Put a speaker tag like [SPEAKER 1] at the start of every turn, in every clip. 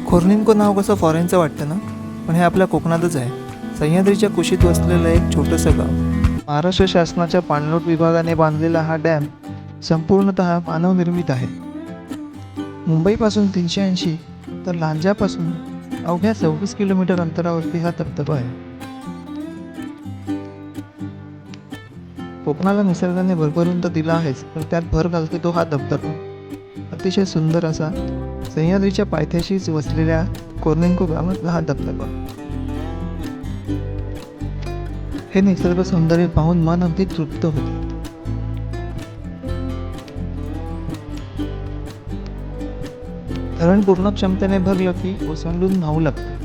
[SPEAKER 1] कोर्निंको नाव कसं फॉरेनचं वाटतं ना, पण हे आपल्या कोकणातच आहे. सह्याद्रीच्या कुशीत वसलेलं एक छोटंसं गाव. महाराष्ट्र शासनाच्या पाणलोट विभागाने बांधलेला हा डॅम संपूर्णतः मानवनिर्मित आहे. मुंबईपासून 380 तर लांजापासून अवघ्या 26 किलोमीटर अंतरावरती हा धबधबा आहे. कोकणाला निसर्गाने भरभरून तर दिला आहेच, तर त्यात भर घालतो तो हा धबधबा. अतिशय सुंदर असा सह्याद्रीच्या पायथ्याशीच वसलेल्या कोर्निंको गावातला हा धबधबा. हे निसर्ग सौंदर्य पाहून मन अगदी तृप्त होते. धरण पूर्ण क्षमतेने भरलं की ओसंडून न्हावू लागतं.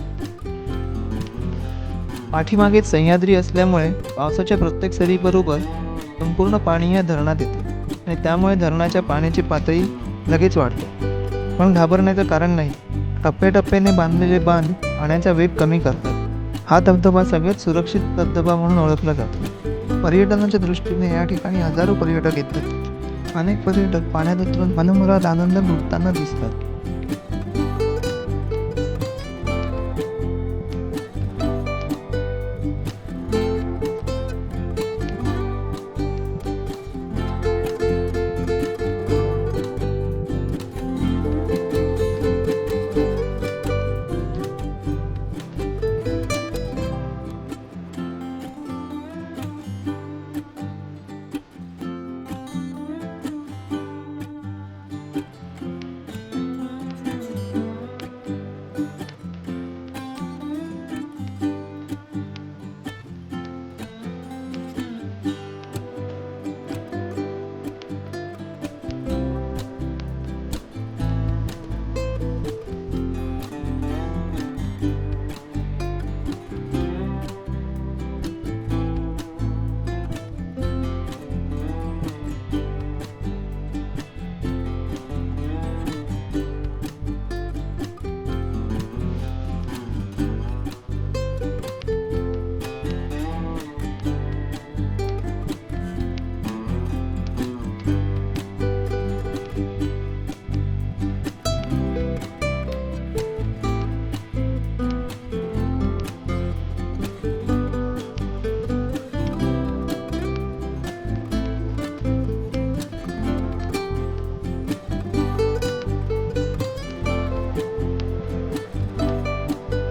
[SPEAKER 1] पाठीमागेच सह्याद्री असल्यामुळे पावसाच्या प्रत्येक सरीबरोबर संपूर्ण पाणी या धरणात येते आणि त्यामुळे धरणाच्या पाण्याची पातळी लगेच वाढते. पण घाबरण्याचं कारण नाही. टप्प्याटप्प्याने बांधलेले बांध पाण्याचा वेग कमी करतात. हा धबधबा सगळ्यात सुरक्षित धबधबा म्हणून ओळखला जातो. पर्यटनाच्या दृष्टीने या ठिकाणी हजारो पर्यटक येतात. अनेक पर्यटक पाण्यात उतरून मनमुराद आनंद लुटताना दिसतात.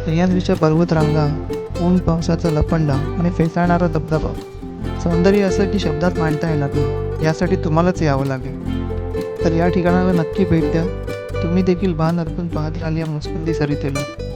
[SPEAKER 1] सह्याद्रीच्या पर्वतरांगा, ऊन पावसाचा लपंडा आणि फेसाळणारा धबधबा. सौंदर्य असं की शब्दात मांडता येणार नाही. यासाठी तुम्हालाच यावं लागेल. तर या ठिकाणाला नक्की भेट द्या. तुम्ही देखील भान अर्पण पाहत राहाल या मुस्कुंदी सरितेला.